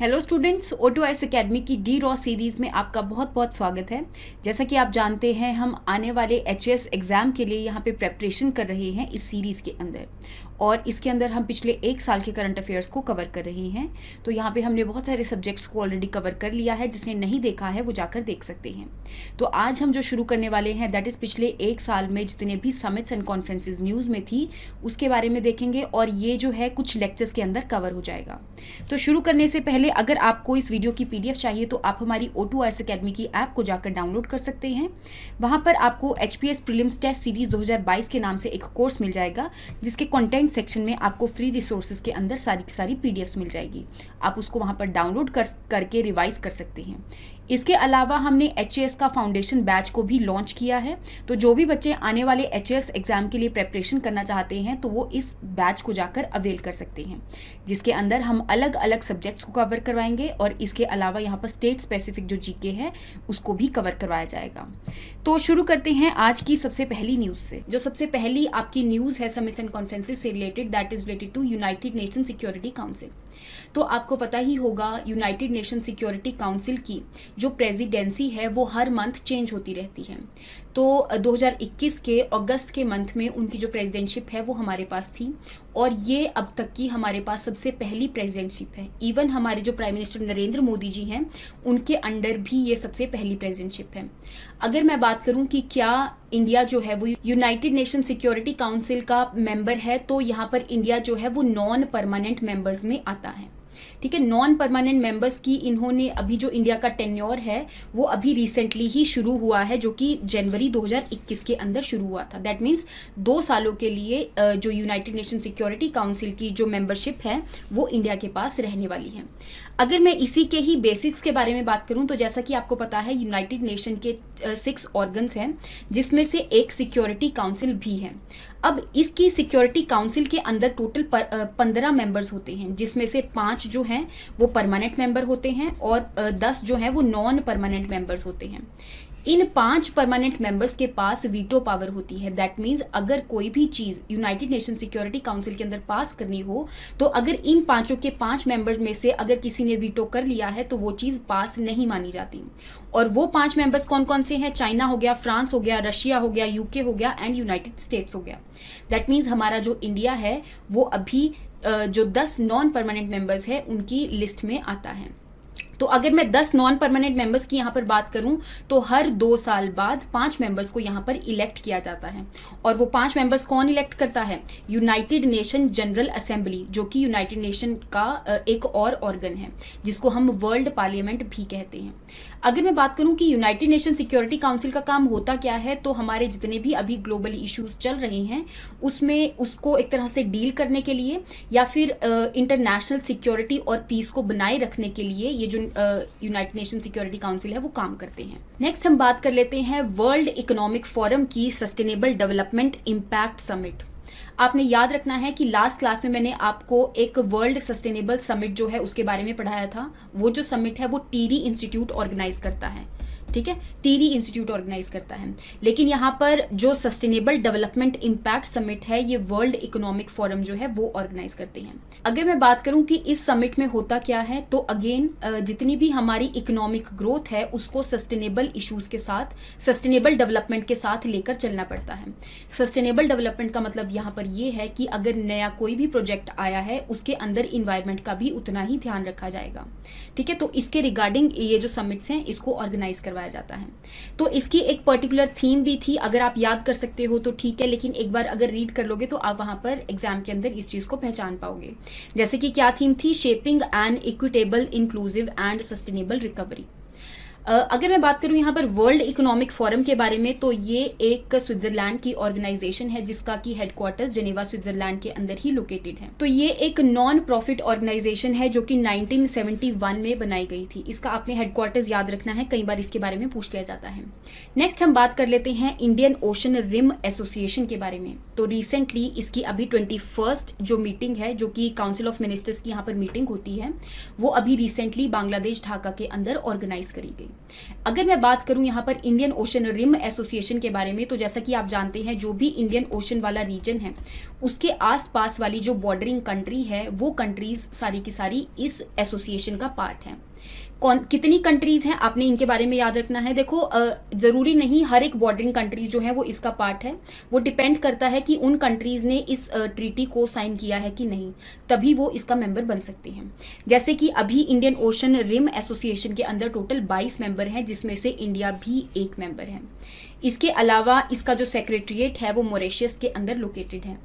Hello students, O2IS academy की D raw series में आपका बहुत बहुत स्वागत है। जैसा कि आप जानते हैं, हम आने वाले HAS एग्ज़ाम के लिए यहाँ पे प्रेपरेशन कर रहे हैं इस सीरीज़ के अंदर, और इसके अंदर हम पिछले एक साल के करंट अफेयर्स को कवर कर रहे हैं। तो यहाँ पे हमने बहुत सारे सब्जेक्ट्स को ऑलरेडी कवर कर लिया है। जिसने नहीं देखा है वो जाकर देख सकते हैं। तो आज हम जो शुरू करने वाले हैं दैट इज़ पिछले एक साल में जितने भी समिट्स एंड कॉन्फ्रेंसेज न्यूज़ में थी उसके बारे में देखेंगे, और ये जो है कुछ लेक्चर्स के अंदर कवर हो जाएगा। तो शुरू करने से पहले अगर आपको इस वीडियो की PDF चाहिए तो आप हमारी O2IS एकेडमी की ऐप को जाकर डाउनलोड कर सकते हैं। वहाँ पर आपको HPS प्रीलिम्स टेस्ट सीरीज़ 2022 के नाम से एक कोर्स मिल जाएगा, जिसके कंटेंट सेक्शन में आपको फ्री रिसोर्सेज के अंदर सारी की सारी PDFs मिल जाएगी। आप उसको वहाँ पर डाउनलोड करके रिवाइज कर सकते हैं। इसके अलावा हमने HAS का फाउंडेशन बैच को भी लॉन्च किया है। तो जो भी बच्चे आने वाले HAS एग्ज़ाम के लिए प्रेपरेशन करना चाहते हैं तो वो इस बैच को जाकर अवेल कर सकते हैं, जिसके अंदर हम अलग अलग सब्जेक्ट्स को कवर करवाएंगे, और इसके अलावा यहाँ पर स्टेट स्पेसिफिक जो GK है उसको भी कवर करवाया जाएगा। तो शुरू करते हैं आज की सबसे पहली न्यूज़ से। जो सबसे पहली आपकी न्यूज़ है समिट्स एंड कॉन्फ्रेंसेज से related, that is related to United Nation Security Council. तो आपको पता ही होगा, यूनाइटेड नेशन सिक्योरिटी काउंसिल की जो प्रेसिडेंसी है वो हर मंथ चेंज होती रहती है। तो 2021 के अगस्त के मंथ में उनकी जो प्रेसिडेंटशिप है वो हमारे पास थी, और ये अब तक की हमारे पास सबसे पहली प्रेसिडेंटशिप है। इवन हमारे जो प्राइम मिनिस्टर नरेंद्र मोदी जी हैं उनके अंडर भी ये सबसे पहली प्रेसिडेंटशिप है। अगर मैं बात करूं कि क्या इंडिया जो है वो यूनाइटेड नेशन सिक्योरिटी काउंसिल का मेंबर है, तो यहाँ पर इंडिया जो है वो नॉन परमानेंट मेंबर्स में आता है। ठीक है, नॉन परमानेंट मेंबर्स की इन्होंने अभी जो इंडिया का टेन्योर है वो अभी रिसेंटली ही शुरू हुआ है, जो कि जनवरी 2021 के अंदर शुरू हुआ था। दैट मीन्स 2 सालों के लिए जो यूनाइटेड नेशन सिक्योरिटी काउंसिल की जो मेंबरशिप है वो इंडिया के पास रहने वाली है। अगर मैं इसी के ही बेसिक्स के बारे में बात करूं तो जैसा कि आपको पता है, यूनाइटेड नेशन के 6 ऑर्गन्स हैं, जिसमें से एक सिक्योरिटी काउंसिल भी है। अब इसकी सिक्योरिटी काउंसिल के अंदर टोटल 15 मेंबर्स होते हैं, जिसमें से 5 जो हैं वो परमानेंट मेंबर होते हैं, और 10 जो हैं वो नॉन परमानेंट मेंबर्स होते हैं। इन 5 परमानेंट मेंबर्स के पास वीटो पावर होती है। दैट मीन्स अगर कोई भी चीज़ यूनाइटेड नेशन सिक्योरिटी काउंसिल के अंदर पास करनी हो, तो अगर इन 5 के 5 मेंबर्स में से अगर किसी ने वीटो कर लिया है तो वो चीज़ पास नहीं मानी जाती। और वो 5 मेंबर्स कौन कौन से हैं? चाइना हो गया, फ्रांस हो गया, रशिया हो गया, UK हो गया एंड यूनाइटेड स्टेट्स हो गया। दैट मीन्स हमारा जो इंडिया है वो अभी जो 10 नॉन परमानेंट मेंबर्स है उनकी लिस्ट में आता है। तो अगर मैं 10 नॉन परमानेंट मेंबर्स की यहाँ पर बात करूँ तो हर 2 साल बाद 5 मेंबर्स को यहाँ पर इलेक्ट किया जाता है। और वो 5 मेंबर्स कौन इलेक्ट करता है? यूनाइटेड नेशन जनरल असेंबली, जो कि यूनाइटेड नेशन का एक और ऑर्गन है, जिसको हम वर्ल्ड पार्लियामेंट भी कहते हैं। अगर मैं बात करूं कि यूनाइटेड नेशन सिक्योरिटी काउंसिल का काम होता क्या है, तो हमारे जितने भी अभी ग्लोबल इश्यूज चल रहे हैं उसमें उसको एक तरह से डील करने के लिए, या फिर इंटरनेशनल सिक्योरिटी और पीस को बनाए रखने के लिए ये जो यूनाइटेड नेशन सिक्योरिटी काउंसिल है वो काम करते हैं। नेक्स्ट हम बात कर लेते हैं वर्ल्ड इकोनॉमिक फोरम की सस्टेनेबल डेवलपमेंट इम्पैक्ट समिट। आपने याद रखना है कि लास्ट क्लास में मैंने आपको एक वर्ल्ड सस्टेनेबल समिट जो है उसके बारे में पढ़ाया था। वो जो समिट है वो टीरी इंस्टीट्यूट ऑर्गेनाइज करता है। ठीक है, टीरी इंस्टीट्यूट ऑर्गेनाइज करता है। लेकिन यहाँ पर जो सस्टेनेबल डेवलपमेंट इम्पैक्ट समिट है ये वर्ल्ड इकोनॉमिक फोरम जो है वो ऑर्गेनाइज करते हैं। अगर मैं बात करूँ कि इस समिट में होता क्या है, तो अगेन जितनी भी हमारी इकोनॉमिक ग्रोथ है उसको सस्टेनेबल इशूज़ के साथ, सस्टेनेबल डेवलपमेंट के साथ लेकर चलना पड़ता है। सस्टेनेबल डेवलपमेंट का मतलब यहाँ पर ये है कि अगर नया कोई भी प्रोजेक्ट आया है उसके अंदर इन्वायरमेंट का भी उतना ही ध्यान रखा जाएगा। ठीक है, तो इसके रिगार्डिंग ये जो समिट्स हैं इसको ऑर्गेनाइज करवाया जाता है। तो इसकी एक पर्टिकुलर थीम भी थी, अगर आप याद कर सकते हो तो ठीक है, लेकिन एक बार अगर रीड कर लोगे तो आप वहां पर एग्जाम के अंदर इस चीज को पहचान पाओगे। जैसे कि क्या थीम थी? Shaping an equitable, inclusive and sustainable recovery. अगर मैं बात करूं यहाँ पर वर्ल्ड इकोनॉमिक फोरम के बारे में, तो ये एक स्विट्जरलैंड की ऑर्गेनाइजेशन है जिसका की हेडक्वार्टर्स जेनेवा स्विट्जरलैंड के अंदर ही लोकेटेड है। तो ये एक नॉन प्रॉफिट ऑर्गेनाइजेशन है जो कि 1971 में बनाई गई थी। इसका आपने हेडक्वार्टर्स याद रखना है, कई बार इसके बारे में पूछ लिया जाता है। नेक्स्ट हम बात कर लेते हैं इंडियन ओशन रिम एसोसिएशन के बारे में। तो रिसेंटली इसकी अभी 21st जो मीटिंग है, जो कि काउंसिल ऑफ मिनिस्टर्स की यहाँ पर मीटिंग होती है, वो अभी रिसेंटली बांग्लादेश ढाका के अंदर ऑर्गेनाइज करी गई। अगर मैं बात करूं यहाँ पर इंडियन ओशन रिम एसोसिएशन के बारे में, तो जैसा कि आप जानते हैं जो भी इंडियन ओशन वाला रीजन है उसके आसपास वाली जो बॉर्डरिंग कंट्री है वो कंट्रीज सारी की सारी इस एसोसिएशन का पार्ट है। कितनी कंट्रीज हैं आपने इनके बारे में याद रखना है। देखो ज़रूरी नहीं हर एक बॉर्डरिंग कंट्रीज जो है वो इसका पार्ट है, वो डिपेंड करता है कि उन कंट्रीज़ ने इस ट्रीटी को साइन किया है कि नहीं, तभी वो इसका मेंबर बन सकते हैं। जैसे कि अभी इंडियन ओशन रिम एसोसिएशन के अंदर टोटल 22 मेंबर हैं, जिसमें से इंडिया भी एक मेंबर है। इसके अलावा इसका जो सेक्रेटरीट है वो मॉरिशस के अंदर लोकेटेड है।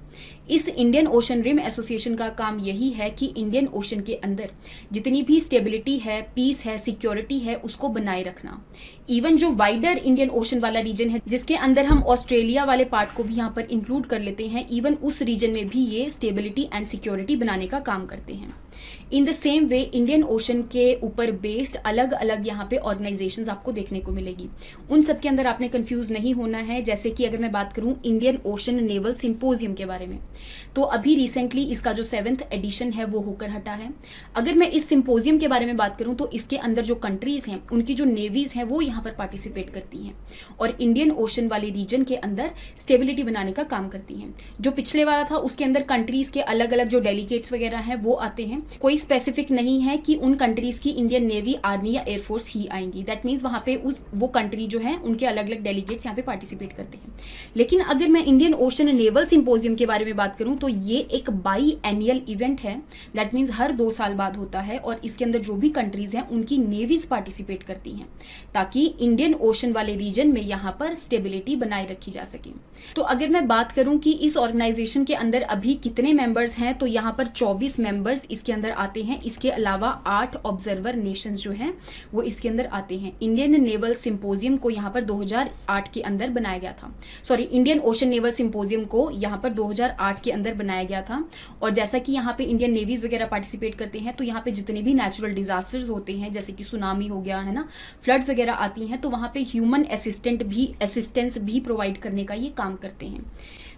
इस इंडियन ओशन रिम एसोसिएशन का काम यही है कि इंडियन ओशन के अंदर जितनी भी स्टेबिलिटी है, पीस है, सिक्योरिटी है, उसको बनाए रखना। इवन जो वाइडर इंडियन ओशन वाला रीजन है जिसके अंदर हम ऑस्ट्रेलिया वाले पार्ट को भी यहाँ पर इंक्लूड कर लेते हैं, इवन उस रीजन में भी ये स्टेबिलिटी एंड सिक्योरिटी बनाने का काम करते हैं। In the same way Indian ocean के ऊपर बेस्ड अलग अलग यहाँ पे ऑर्गेनाइजेशंस आपको देखने को मिलेगी। उन सब के अंदर आपने कंफ्यूज नहीं होना है। जैसे कि अगर मैं बात करूँ इंडियन ओशन नेवल सिंपोजियम के बारे में, तो अभी रिसेंटली इसका जो 7th एडिशन है वो होकर हटा है। अगर मैं इस सिंपोजियम के बारे में बात करूँ तो इसके अंदर जो कंट्रीज़ हैं उनकी जो नेवीज़ हैं वो यहाँ पर पार्टिसिपेट करती हैं और इंडियन ओशन वाले रीजन के अंदर स्टेबिलिटी बनाने का काम करती हैं। जो पिछले वाला था उसके अंदर कंट्रीज़ के अलग अलग जो डेलीगेट्स वगैरह हैं वो आते हैं। कोई स्पेसिफिक नहीं है कि उन कंट्रीज़ की इंडियन नेवी, आर्मी या एयरफोर्स ही आएंगी। दैट मीन्स वहाँ पे वो कंट्री जो है उनके अलग अलग डेलीगेट्स यहाँ पे पार्टिसिपेट करते हैं। लेकिन अगर मैं इंडियन ओशन नेवल सिंपोजियम के बारे में बात करूँ तो ये एक बाई एनुअल इवेंट है। दैट मीन्स हर 2 साल बाद होता है और इसके अंदर जो भी कंट्रीज़ हैं उनकी नेवीज़ पार्टिसिपेट करती हैं ताकि इंडियन ओशन वाले रीजन में यहाँ पर स्टेबिलिटी बनाए रखी जा सके। तो अगर मैं बात करूँ कि इस ऑर्गेनाइजेशन के अंदर अभी कितने मेंबर्स हैं, तो यहाँ पर 24 मेंबर्स इसके अंदर आते हैं। इसके अलावा 8 ऑब्जर्वर नेशंस जो हैं वो इसके अंदर आते हैं। इंडियन नेवल सिंपोजियम को यहाँ पर 2008 के अंदर बनाया गया था। इंडियन ओशन नेवल सिंपोजियम को यहाँ पर 2008 के अंदर बनाया गया था। और जैसा कि यहाँ पे इंडियन नेवीज वगैरह पार्टिसिपेट करते हैं, तो यहाँ पे जितने भी नेचुरल डिजास्टर्स होते हैं जैसे कि सुनामी हो गया है ना, फ्लड्स वगैरह आती हैं, तो वहाँ पे ह्यूमन असिस्टेंस भी प्रोवाइड करने का ये काम करते हैं।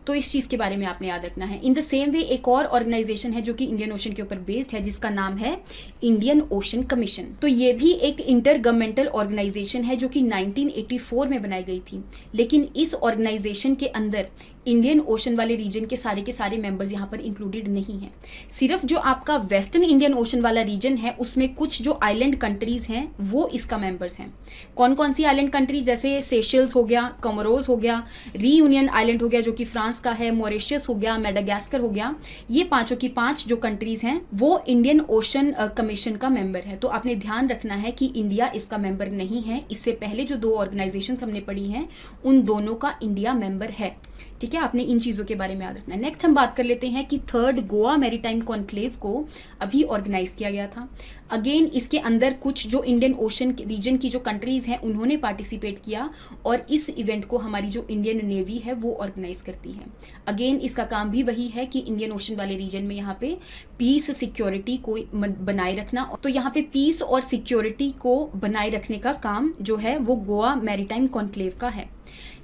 तो इस चीज़ के बारे में आपने याद रखना है। इन द सेम वे एक और ऑर्गेनाइजेशन है जो कि इंडियन ओशन के ऊपर बेस्ड है, जिसका नाम है इंडियन ओशन कमीशन। तो ये भी एक इंटर गवर्नमेंटल ऑर्गेनाइजेशन है जो कि 1984 में बनाई गई थी। लेकिन इस ऑर्गेनाइजेशन के अंदर इंडियन ओशन वाले रीजन के सारे मेंबर्स यहाँ पर इंक्लूडेड नहीं हैं। सिर्फ जो आपका वेस्टर्न इंडियन ओशन वाला रीजन है उसमें कुछ जो आइलैंड कंट्रीज हैं वो इसका मेंबर्स हैं। कौन कौन सी आइलैंड कंट्री, जैसे सेशल्स हो गया, कमोरोस हो गया, रीयूनियन आइलैंड हो गया जो कि फ्रांस का है, मॉरिशस हो गया, मेडागास्कर हो गया, ये पांचों की 5 जो कंट्रीज हैं वो इंडियन ओशन कमीशन का मेंबर है। तो आपने ध्यान रखना है कि इंडिया इसका मेंबर नहीं है। इससे पहले जो 2 ऑर्गेनाइजेशन हमने पढ़ी हैं उन दोनों का इंडिया मेंबर है। ठीक है, आपने इन चीज़ों के बारे में याद रखना है। नेक्स्ट हम बात कर लेते हैं कि 3rd गोवा मैरीटाइम कॉन्क्लेव को अभी ऑर्गेनाइज किया गया था। अगेन इसके अंदर कुछ जो इंडियन ओशन रीजन की जो कंट्रीज़ हैं उन्होंने पार्टिसिपेट किया और इस इवेंट को हमारी जो इंडियन नेवी है वो ऑर्गेनाइज करती है। अगेन इसका काम भी वही है कि इंडियन ओशन वाले रीजन में यहाँ पे पीस सिक्योरिटी को बनाए रखना। तो यहाँ पे पीस और सिक्योरिटी को बनाए रखने का काम जो है वो गोवा मैरीटाइम कॉन्क्लेव का है।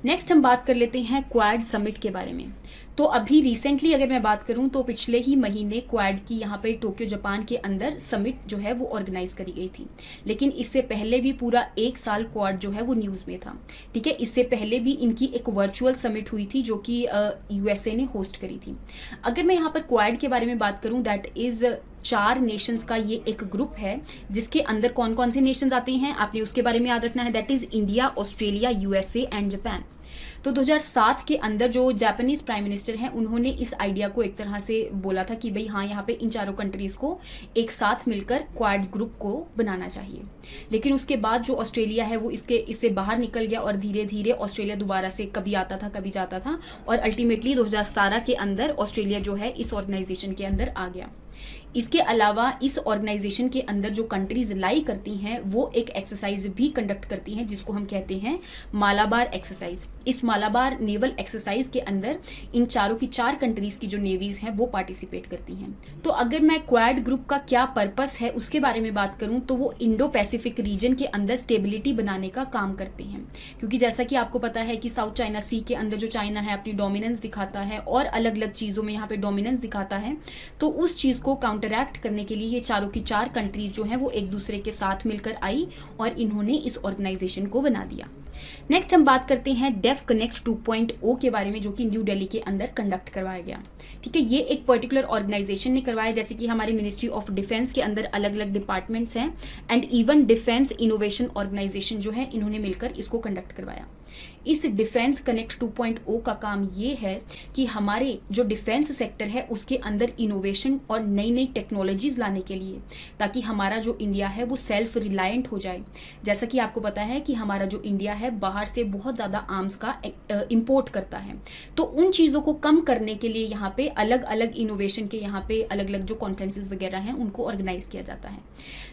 नेक्स्ट हम बात कर लेते हैं क्वाड समिट के बारे में। तो अभी रिसेंटली अगर मैं बात करूं तो पिछले ही महीने क्वाड की यहाँ पे टोक्यो जापान के अंदर समिट जो है वो ऑर्गेनाइज करी गई थी। लेकिन इससे पहले भी पूरा 1 साल क्वाड जो है वो न्यूज़ में था। ठीक है, इससे पहले भी इनकी एक वर्चुअल समिट हुई थी जो कि USA ने होस्ट करी थी। अगर मैं यहाँ पर क्वाड के बारे में बात करूँ, दैट इज़ 4 नेशंस का ये एक ग्रुप है जिसके अंदर कौन कौन से नेशंस आते हैं आपने उसके बारे में याद रखना है। That is India, Australia, USA and Japan. तो 2007 के अंदर जो जापानीज प्राइम मिनिस्टर हैं उन्होंने इस आइडिया को एक तरह से बोला था कि भाई हाँ, यहाँ पे इन 4 कंट्रीज़ को एक साथ मिलकर क्वाड ग्रुप को बनाना चाहिए। लेकिन उसके बाद जो ऑस्ट्रेलिया है वो इससे बाहर निकल गया और धीरे धीरे ऑस्ट्रेलिया दोबारा से कभी आता था कभी जाता था और अल्टीमेटली 2017 के अंदर ऑस्ट्रेलिया जो है इस ऑर्गेनाइजेशन के अंदर आ गया। इसके अलावा इस ऑर्गेनाइजेशन के अंदर जो कंट्रीज लाई करती हैं वो एक एक्सरसाइज भी कंडक्ट करती हैं जिसको हम कहते हैं मालाबार एक्सरसाइज। इस मालाबार नेवल एक्सरसाइज के अंदर इन 4 कंट्रीज की जो नेवीज हैं वो पार्टिसिपेट करती हैं। तो अगर मैं क्वाड ग्रुप का क्या पर्पस है उसके बारे में बात करूं तो वो इंडो पैसिफिक रीजन के अंदर स्टेबिलिटी बनाने का काम करते हैं। क्योंकि जैसा कि आपको पता है कि साउथ चाइना सी के अंदर जो चाइना है अपनी डोमिनेंस दिखाता है और अलग अलग चीज़ों में यहाँ पे डोमिनेंस दिखाता है, तो उस चीज़ को काउंटर इंटरैक्ट करने के लिए ये चारों की चार कंट्रीज जो हैं वो एक दूसरे के साथ मिलकर आई और इन्होंने इस ऑर्गेनाइजेशन को बना दिया। नेक्स्ट हम बात करते हैं डेफ कनेक्ट 2.0 के बारे में, जो कि न्यू दिल्ली के अंदर कंडक्ट करवाया गया। ठीक है, ये एक पर्टिकुलर ऑर्गेनाइजेशन ने करवाया, जैसे कि हमारी मिनिस्ट्री ऑफ डिफेंस के अंदर अलग अलग डिपार्टमेंट्स हैं and even defence innovation organisation जो है इन्होंने मिलकर इसको कंडक्ट करवाया। इस डिफेंस कनेक्ट 2.0 का काम ये है कि हमारे जो डिफेंस सेक्टर है उसके अंदर इनोवेशन और नई नई टेक्नोलॉजीज लाने के लिए, ताकि हमारा जो इंडिया है वो सेल्फ रिलायंट हो जाए। जैसा कि आपको पता है कि हमारा जो इंडिया है बाहर से बहुत ज़्यादा आर्म्स का इंपोर्ट करता है, तो उन चीज़ों को कम करने के लिए यहाँ पे अलग अलग इनोवेशन के यहाँ पे अलग अलग जो कॉन्फ्रेंसेस वगैरह हैं उनको ऑर्गेनाइज किया जाता है।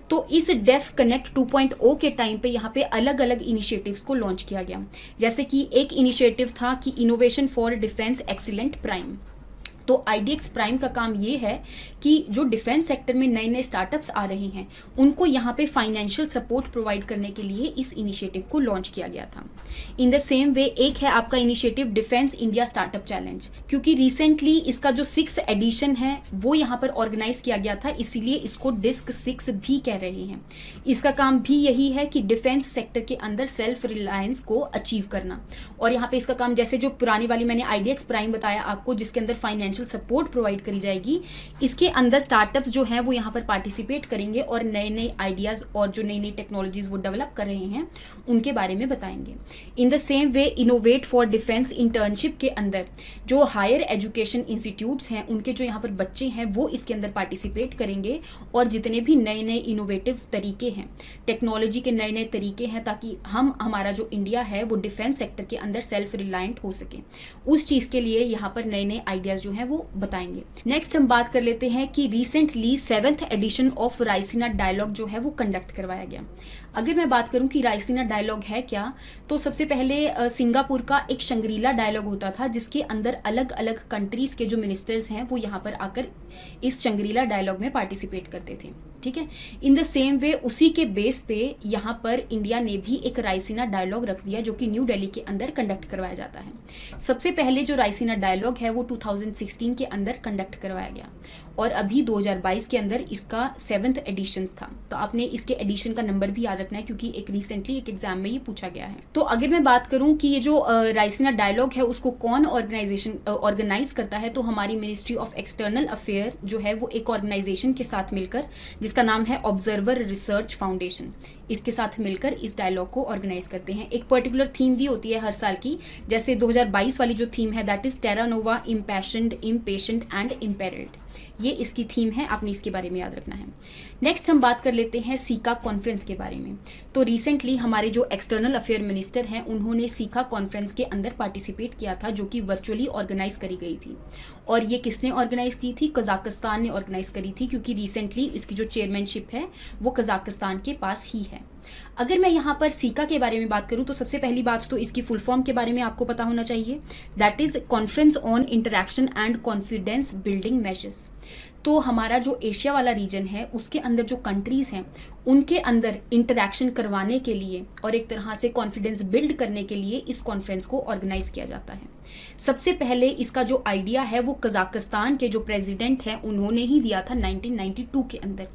तो इस डेफ कनेक्ट 2.0 के टाइम पे यहाँ पे अलग अलग इनिशिएटिव्स को लॉन्च किया गया। जैसे कि एक इनिशिएटिव था कि innovation for defence excellent prime. तो IDX प्राइम का काम ये है कि जो डिफेंस सेक्टर में नए नए स्टार्टअप्स आ रहे हैं उनको यहाँ पे फाइनेंशियल सपोर्ट प्रोवाइड करने के लिए इस इनिशिएटिव को लॉन्च किया गया था। इन द सेम वे एक है आपका initiative defence India startup challenge, क्योंकि रिसेंटली इसका जो 6th एडिशन है वो यहाँ पर ऑर्गेनाइज किया गया था, इसीलिए इसको डिस्क 6 भी कह रहे हैं। इसका काम भी यही है कि डिफेंस सेक्टर के अंदर सेल्फ रिलायंस को अचीव करना। और यहाँ पे इसका काम जैसे जो पुरानी वाली मैंने IDX प्राइम बताया आपको, जिसके अंदर फाइनेंशियल सपोर्ट प्रोवाइड करी जाएगी, इसके अंदर स्टार्टअप्स जो हैं वो यहाँ पर पार्टिसिपेट करेंगे और नए नए आइडियाज़ और जो नई नई टेक्नोलॉजीज वो डेवलप कर रहे हैं उनके बारे में बताएंगे। In the same way innovate for defence internship के अंदर जो हायर एजुकेशन इंस्टीट्यूट्स हैं उनके जो यहाँ पर बच्चे हैं वो इसके अंदर पार्टिसिपेट करेंगे और जितने भी नए नए इनोवेटिव तरीके हैं, टेक्नोलॉजी के नए नए तरीके हैं, ताकि हमारा जो इंडिया है वो डिफेंस सेक्टर के अंदर सेल्फ रिलायंट हो सके, उस चीज़ के लिए यहाँ पर नए नए आइडियाज़ जो हैं वो बताएंगे। नेक्स्ट हम बात कर लेते हैं कि recently 7th edition of Raisina dialogue जो है वो कंडक्ट करवाया गया। अगर मैं बात करूं कि रायसीना डायलॉग है क्या, तो सबसे पहले सिंगापुर का एक शंग्रीला डायलॉग होता था जिसके अंदर अलग अलग कंट्रीज़ के जो मिनिस्टर्स हैं वो यहाँ पर आकर इस शंग्रीला डायलॉग में पार्टिसिपेट करते थे। ठीक है, इन द सेम वे उसी के बेस पे यहाँ पर इंडिया ने भी एक रायसीना डायलॉग रख दिया जो कि न्यू दिल्ली के अंदर कंडक्ट करवाया जाता है। सबसे पहले जो रायसीना डायलॉग है वो 2016 के अंदर कंडक्ट करवाया गया और अभी 2022 के अंदर इसका 7th एडिशन था। तो आपने इसके एडिशन का नंबर भी याद रखना है क्योंकि एक रिसेंटली एक एग्जाम में ये पूछा गया है। तो अगर मैं बात करूं कि ये जो रायसीना डायलॉग है उसको कौन ऑर्गेनाइज करता है, तो हमारी मिनिस्ट्री ऑफ एक्सटर्नल अफेयर जो है वो एक ऑर्गेनाइजेशन के साथ मिलकर, जिसका नाम है ऑब्जर्वर रिसर्च फाउंडेशन, इसके साथ मिलकर इस डायलॉग को ऑर्गेनाइज करते हैं। एक पर्टिकुलर थीम भी होती है हर साल की, जैसे 2022 वाली जो थीम है that is Terra Nova impassioned impatient and imperilled, ये इसकी थीम है, आपने इसके बारे में याद रखना है। नेक्स्ट हम बात कर लेते हैं सीका कॉन्फ्रेंस के बारे में। तो रिसेंटली हमारे जो एक्सटर्नल अफेयर मिनिस्टर हैं उन्होंने सीका कॉन्फ्रेंस के अंदर पार्टिसिपेट किया था जो कि वर्चुअली ऑर्गेनाइज करी गई थी। और ये किसने ऑर्गेनाइज की थी? कजाकिस्तान ने ऑर्गेनाइज करी थी, क्योंकि रिसेंटली इसकी जो चेयरमैनशिप है वो कजाकिस्तान के पास ही है। अगर मैं यहाँ पर सीका के बारे में बात करूँ तो सबसे पहली बात तो इसकी फुल फॉर्म के बारे में आपको पता होना चाहिए, that is conference on interaction and confidence building measures. तो हमारा जो एशिया वाला रीजन है उसके अंदर जो कंट्रीज़ हैं उनके अंदर इंटरैक्शन करवाने के लिए और एक तरह से कॉन्फिडेंस बिल्ड करने के लिए इस कॉन्फ्रेंस को ऑर्गेनाइज किया जाता है। सबसे पहले इसका जो आइडिया है वो कजाकिस्तान के जो प्रेसिडेंट हैं उन्होंने ही दिया था 1992 के अंदर।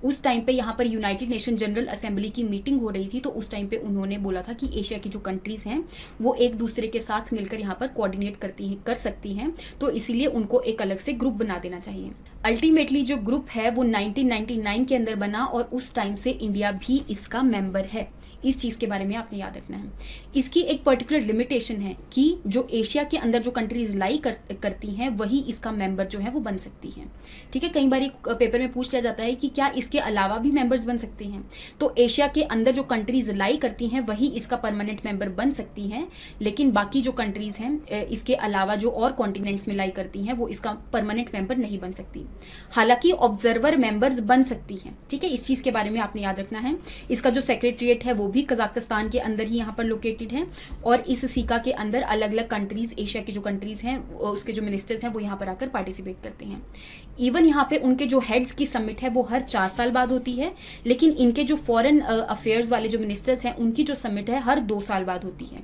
उस टाइम पे यहाँ पर यूनाइटेड नेशन जनरल असेंबली की मीटिंग हो रही थी, तो उस टाइम पे उन्होंने बोला था कि एशिया की जो कंट्रीज़ हैं वो एक दूसरे के साथ मिलकर यहाँ पर कोऑर्डिनेट कर सकती हैं, तो इसीलिए उनको एक अलग से ग्रुप बना देना चाहिए। अल्टीमेटली जो ग्रुप है वो 1999 के अंदर बना और उस टाइम से इंडिया भी इसका मेंबर है। इस चीज़ के बारे में आपने याद रखना है। इसकी एक पर्टिकुलर लिमिटेशन है कि जो एशिया के अंदर जो कंट्रीज लाई करती हैं वही इसका मेंबर जो है वो बन सकती हैं। ठीक है, कई बार एक पेपर में पूछ लिया जाता है कि क्या इसके अलावा भी मेंबर्स बन सकते हैं, तो एशिया के अंदर जो कंट्रीज लाई करती हैं वही इसका परमानेंट मेंबर बन सकती हैं, लेकिन बाकी जो कंट्रीज़ हैं इसके अलावा जो और कॉन्टिनेंट्स में लाई करती हैं वो इसका परमानेंट मेंबर नहीं बन सकती। हालांकि ऑब्जर्वर मेंबर्स बन सकती हैं। ठीक है, इस चीज़ के बारे में आपने याद रखना है। इसका जो सेक्रेटरीट है वो भी कजाकिस्तान के अंदर ही यहाँ पर लोकेटेड है और इस सीका के अंदर अलग अलग कंट्रीज़, एशिया की जो कंट्रीज़ हैं उसके जो मिनिस्टर्स हैं वो यहाँ पर आकर पार्टिसिपेट करते हैं। इवन यहाँ पे उनके जो हेड्स की समिट है वो हर 4 साल बाद होती है, लेकिन इनके जो फॉरेन अफेयर्स वाले जो मिनिस्टर्स हैं उनकी जो समिट है हर 2 साल बाद होती है।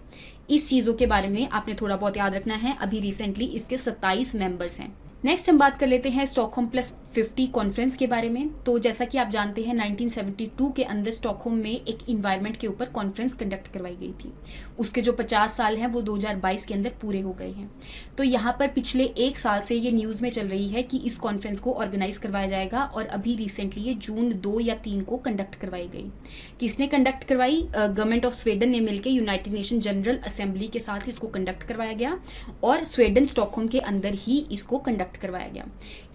इस चीज़ों के बारे में आपने थोड़ा बहुत याद रखना है। अभी रिसेंटली इसके 27 मेंबर्स हैं। नेक्स्ट हम बात कर लेते हैं स्टॉकहोम प्लस 50 कॉन्फ्रेंस के बारे में। तो जैसा कि आप जानते हैं 1972 के अंदर स्टॉकहोम में एक इन्वायरमेंट के ऊपर कॉन्फ्रेंस कंडक्ट करवाई गई थी। उसके जो 50 साल हैं वो 2022 के अंदर पूरे हो गए हैं। तो यहाँ पर पिछले एक साल से ये न्यूज़ में चल रही है कि इस कॉन्फ्रेंस को ऑर्गेनाइज करवाया जाएगा और अभी रिसेंटली ये जून 2 या 3 को कंडक्ट करवाई गई। किसने कंडक्ट करवाई? गवर्नमेंट ऑफ स्वीडन ने मिलकर यूनाइटेड नेशन जनरल असेंबली के साथ इसको कंडक्ट करवाया गया और स्वीडन स्टॉकहोम के अंदर ही इसको कंडक्ट करवाया गया।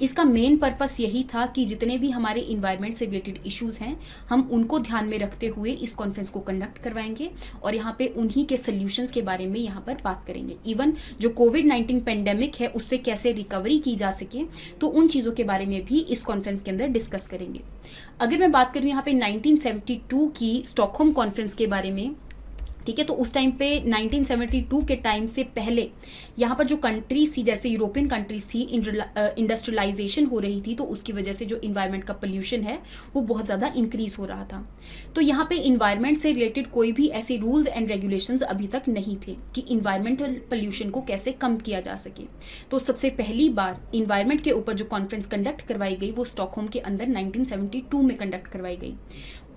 इसका मेन पर्पस यही था कि जितने भी हमारे इन्वायरमेंट से रिलेटेड इश्यूज हैं हम उनको ध्यान में रखते हुए इस कॉन्फ्रेंस को कंडक्ट करवाएंगे और यहाँ पे उन्हीं के सॉल्यूशंस के बारे में यहाँ पर बात करेंगे। इवन जो कोविड-19 पेंडेमिक है उससे कैसे रिकवरी की जा सके तो उन चीज़ों के बारे में भी इस कॉन्फ्रेंस के अंदर डिस्कस करेंगे। अगर मैं बात करूँ यहाँ पे 1972 की स्टॉकहोम कॉन्फ्रेंस के बारे में, ठीक है, तो उस टाइम पे 1972 के टाइम से पहले यहाँ पर जो कंट्रीज थी जैसे यूरोपियन कंट्रीज थी, इंडस्ट्रियलाइजेशन हो रही थी तो उसकी वजह से जो इन्वायरमेंट का पोल्यूशन है वो बहुत ज़्यादा इंक्रीज हो रहा था। तो यहाँ पे इन्वायरमेंट से रिलेटेड कोई भी ऐसे रूल्स एंड रेगुलेशंस अभी तक नहीं थे कि इन्वायरमेंटल पोल्यूशन को कैसे कम किया जा सके। तो सबसे पहली बार इन्वायरमेंट के ऊपर जो कॉन्फ्रेंस कंडक्ट करवाई गई वो स्टॉकहोम के अंदर 1972 में कंडक्ट करवाई गई।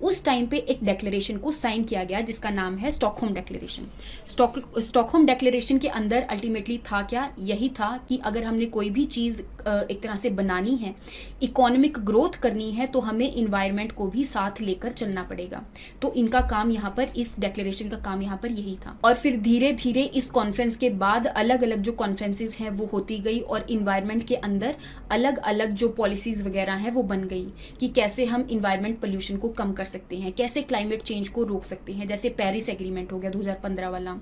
उस टाइम पे एक डिक्लेरेशन को साइन किया गया जिसका नाम है स्टॉकहोम डिक्लेरेशन। स्टॉकहोम डिक्लेरेशन के अंदर अल्टीमेटली था क्या? यही था कि अगर हमने कोई भी चीज़ एक तरह से बनानी है, इकोनॉमिक ग्रोथ करनी है तो हमें इन्वायरमेंट को भी साथ लेकर चलना पड़ेगा। तो इनका काम यहाँ पर, इस डिक्लेरेशन का काम यहाँ पर यही था। और फिर धीरे धीरे इस कॉन्फ्रेंस के बाद अलग अलग जो कॉन्फ्रेंसेज हैं वो होती गई और इन्वायरमेंट के अंदर अलग अलग जो पॉलिसीज़ वगैरह हैं वो बन गई कि कैसे हम इन्वायरमेंट पोल्यूशन को कम कर सकते हैं, कैसे क्लाइमेट चेंज को रोक सकते हैं। जैसे पेरिस एग्रीमेंट हो गया 2015 वाला,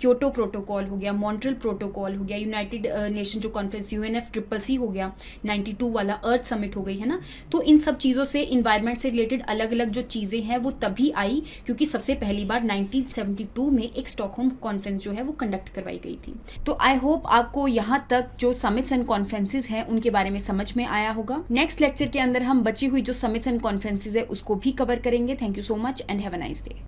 क्योटो प्रोटोकॉल हो गया, मॉन्ट्रियल प्रोटोकॉल हो गया, यूनाइटेड नेशन जो कॉन्फ्रेंस UNFCCC हो गया 92 वाला, अर्थ समिट हो गई है ना। तो इन सब चीज़ों से इन्वायरमेंट से रिलेटेड अलग अलग जो चीज़ें हैं वो तभी आई क्योंकि सबसे पहली बार 1972 में एक स्टॉकहोम कॉन्फ्रेंस जो है वो कंडक्ट करवाई गई थी। तो आई होप आपको यहाँ तक जो समिट्स एंड कॉन्फ्रेंसेज हैं उनके बारे में समझ में आया होगा। नेक्स्ट लेक्चर के अंदर हम बची हुई जो समिट्स एंड कॉन्फ्रेंसेज है उसको भी कवर करेंगे। Thank you so much and have a nice day.